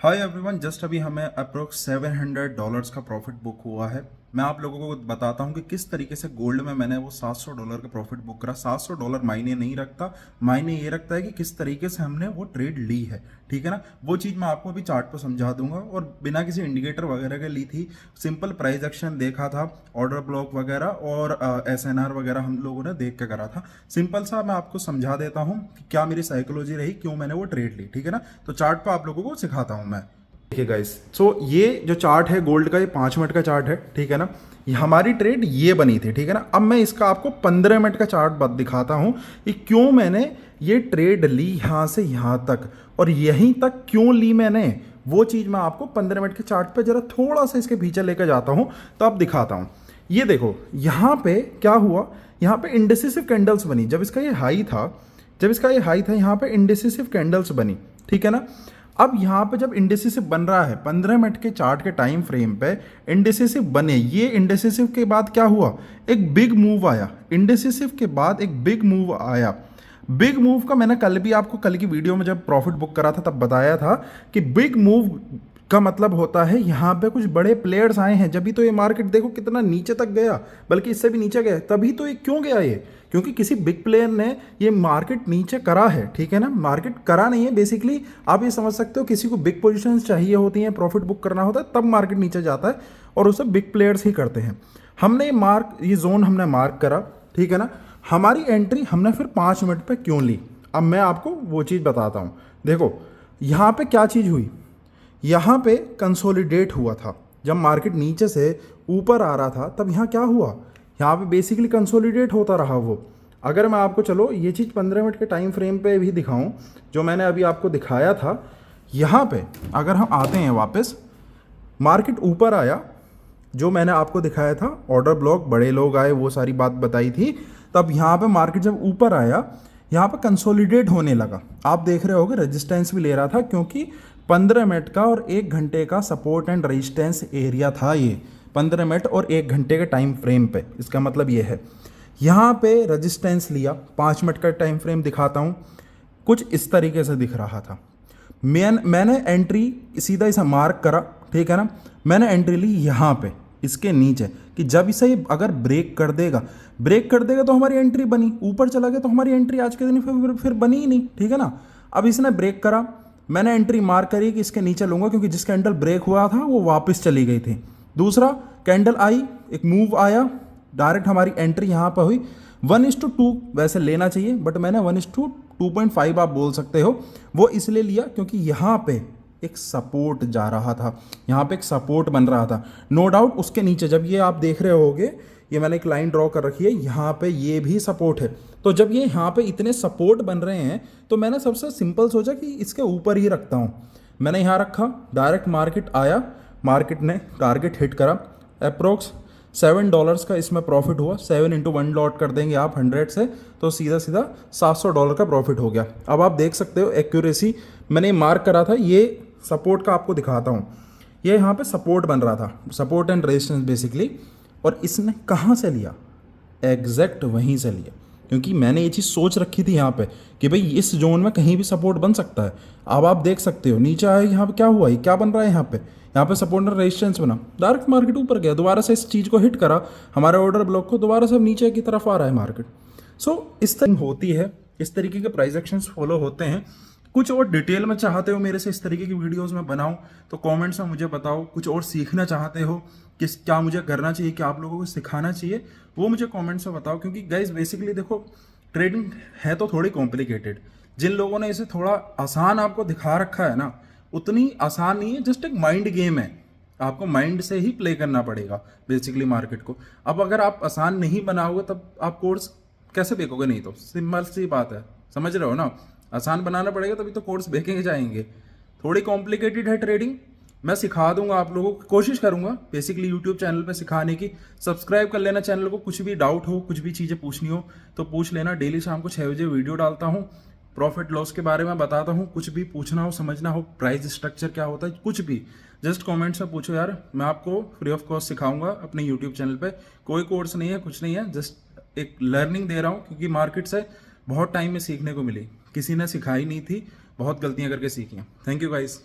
Hi everyone, just अभी हमें approx $700 का प्रॉफिट बुक हुआ है। मैं आप लोगों को बताता हूं कि किस तरीके से गोल्ड में मैंने वो $700 का प्रॉफिट बुक करा। $700 मायने नहीं रखता, मायने ये रखता है कि किस तरीके से हमने वो ट्रेड ली है। ठीक है ना, वो चीज़ मैं आपको अभी चार्ट पर समझा दूंगा। और बिना किसी इंडिकेटर वगैरह के ली थी, सिंपल प्राइस एक्शन देखा था, ऑर्डर ब्लॉक वगैरह और SNR वगैरह हम लोगों ने देख के करा था। सिंपल सा मैं आपको समझा देता हूँ कि क्या मेरी साइकोलॉजी रही, क्यों मैंने वो ट्रेड ली। ठीक है ना, तो चार्ट पर आप लोगों को सिखाता हूँ मैं। देखिए गाइस, सो ये जो चार्ट है गोल्ड का, ये 5 मिनट का चार्ट है। ठीक है ना, ये हमारी ट्रेड ये बनी थी। ठीक है ना, अब मैं इसका आपको 15 मिनट का चार्ट दिखाता हूं कि क्यों मैंने ये ट्रेड ली यहां से यहां तक, और यहीं तक क्यों ली मैंने। वो चीज़ मैं आपको 15 मिनट के चार्ट पे जरा थोड़ा सा इसके पीछे लेकर जाता हूं, तो अब दिखाता हूं। ये देखो यहां पे क्या हुआ, यहां पे इंडिसिसिव कैंडल्स बनी। जब इसका ये हाई था, यहां पे इंडिसिसिव कैंडल्स बनी। ठीक है ना, अब यहाँ पे जब इंडिसिसिव बन रहा है 15 मिनट के चार्ट के टाइम फ्रेम पे, इंडिसिसिव बने, ये इंडिसिसिव के बाद क्या हुआ, एक बिग मूव आया। इंडिसिसिव के बाद एक बिग मूव आया। बिग मूव का मैंने कल भी आपको, कल की वीडियो में जब प्रॉफिट बुक करा था तब बताया था कि बिग मूव का मतलब होता है यहाँ पे कुछ बड़े प्लेयर्स आए हैं। जब भी तो ये मार्केट देखो कितना नीचे तक गया, बल्कि इससे भी नीचे गया। तभी तो ये क्यों गया ये, क्योंकि किसी बिग प्लेयर ने ये मार्केट नीचे करा है। ठीक है ना, मार्केट करा नहीं है बेसिकली। आप ये समझ सकते हो किसी को बिग पोजीशंस चाहिए होती हैं, प्रॉफिट बुक करना होता है, तब मार्केट नीचे जाता है, और उसे बिग प्लेयर्स ही करते हैं। हमने ये जोन हमने मार्क करा। ठीक है ना, हमारी एंट्री हमने फिर 5 मिनट पे क्यों ली, अब मैं आपको वो चीज़ बताता हूँ। देखो यहाँ पे क्या चीज़ हुई, यहाँ पे कंसोलिडेट हुआ था। जब मार्केट नीचे से ऊपर आ रहा था तब यहाँ क्या हुआ, यहाँ पे बेसिकली कंसोलिडेट होता रहा वो। अगर मैं आपको चलो ये चीज़ 15 मिनट के टाइम फ्रेम पे भी दिखाऊं, जो मैंने अभी आपको दिखाया था, यहाँ पे अगर हम आते हैं वापस, मार्केट ऊपर आया, जो मैंने आपको दिखाया था, ऑर्डर ब्लॉक, बड़े लोग आए, वो सारी बात बताई थी। तब यहाँ पे मार्केट जब ऊपर आया, यहाँ पे कंसोलिडेट होने लगा। आप देख रहे होगे रेजिस्टेंस भी ले रहा था, क्योंकि 15 मिनट का और 1 घंटे का सपोर्ट एंड रेजिस्टेंस एरिया था ये। 15 मिनट और 1 घंटे के टाइम फ्रेम पे, इसका मतलब ये है यहाँ पे रेजिस्टेंस लिया। 5 मिनट का टाइम फ्रेम दिखाता हूँ, कुछ इस तरीके से दिख रहा था। मैंने एंट्री सीधा इसे मार्क करा। ठीक है ना, मैंने एंट्री ली यहाँ पे इसके नीचे, कि जब इसे अगर ब्रेक कर देगा तो हमारी एंट्री बनी। ऊपर चला गया तो हमारी एंट्री आज के दिन फिर बनी ही नहीं। ठीक है ना, अब इसने ब्रेक करा, मैंने एंट्री मार्क करी कि इसके नीचे लूंगा, क्योंकि जिस कैंडल ब्रेक हुआ था वो वापस चली गई थी। दूसरा कैंडल आई, एक मूव आया, डायरेक्ट हमारी एंट्री यहाँ पर हुई। 1:2 वैसे लेना चाहिए, बट मैंने 1:2.5 आप बोल सकते हो, वो इसलिए लिया क्योंकि यहाँ पे एक सपोर्ट जा रहा था, यहाँ पे एक सपोर्ट बन रहा था। नो डाउट उसके नीचे, जब ये आप देख रहे होगे, ये मैंने एक लाइन ड्रॉ कर रखी है, यहाँ पे ये भी सपोर्ट है। तो जब ये यहाँ पे इतने सपोर्ट बन रहे हैं, तो मैंने सबसे सिंपल सोचा कि इसके ऊपर ही रखता हूँ। मैंने यहाँ रखा, डायरेक्ट मार्केट आया, मार्केट ने टारगेट हिट करा। अप्रोक्स $7 का इसमें प्रॉफिट हुआ। 7 × 1 लॉट कर देंगे आप 100 से, तो सीधा सीधा $700 का प्रॉफिट हो गया। अब आप देख सकते हो एक्यूरेसी, मैंने मार्क करा था, ये सपोर्ट का आपको दिखाता हूँ। ये यहाँ पे सपोर्ट बन रहा था, सपोर्ट एंड रेजिस्टेंस बेसिकली, और इसने कहाँ से लिया, एग्जैक्ट वहीं से लिया, क्योंकि मैंने ये चीज़ सोच रखी थी यहाँ पे कि भाई इस जोन में कहीं भी सपोर्ट बन सकता है। अब आप देख सकते हो नीचे आया, यहाँ पे क्या हुआ, ये क्या बन रहा है, यहाँ पे सपोर्ट और रेजिस्टेंस बना, डायरेक्ट मार्केट ऊपर गया, दोबारा से इस चीज़ को हिट करा, हमारे ऑर्डर ब्लॉक को, दोबारा से नीचे की तरफ आ रहा है मार्केट। सो इस तरह होती है, इस तरीके के प्राइस एक्शंस फॉलो होते हैं। कुछ और डिटेल में चाहते हो मेरे से इस तरीके की वीडियोस में बनाऊं, तो कमेंट्स में मुझे बताओ। कुछ और सीखना चाहते हो, किस क्या मुझे करना चाहिए, क्या आप लोगों को सिखाना चाहिए, वो मुझे कमेंट्स में बताओ। क्योंकि गाइज बेसिकली देखो, ट्रेडिंग है तो थोड़ी कॉम्प्लिकेटेड। जिन लोगों ने इसे थोड़ा आसान आपको दिखा रखा है ना, उतनी आसान नहीं है। जस्ट एक माइंड गेम है, आपको माइंड से ही प्ले करना पड़ेगा बेसिकली मार्केट को। अब अगर आप आसान नहीं बनाओगे तब आप कोर्स कैसे बेचोगे, नहीं तो सिंपल सी बात है, समझ रहे हो ना। आसान बनाना पड़ेगा तभी तो कोर्स बेचेंगे जाएंगे। थोड़ी कॉम्प्लिकेटेड है ट्रेडिंग, मैं सिखा दूंगा आप लोगों को, कोशिश करूंगा बेसिकली यूट्यूब चैनल पे सिखाने की। सब्सक्राइब कर लेना चैनल को, कुछ भी डाउट हो, कुछ भी चीज़ें पूछनी हो तो पूछ लेना। डेली शाम को 6 बजे वीडियो डालता हूँ, प्रॉफिट लॉस के बारे में बताता हूँ। कुछ भी पूछना हो, समझना हो, प्राइस स्ट्रक्चर क्या होता है, कुछ भी जस्ट कमेंट्स में पूछो यार, मैं आपको फ्री ऑफ कॉस्ट सिखाऊंगा अपने यूट्यूब चैनल पे। कोई कोर्स नहीं है, कुछ नहीं है, जस्ट एक लर्निंग दे रहा हूँ, क्योंकि मार्केट से बहुत टाइम में सीखने को मिली, किसी ने सिखाई नहीं थी, बहुत गलतियां करके सीखी हैं। Thank you guys.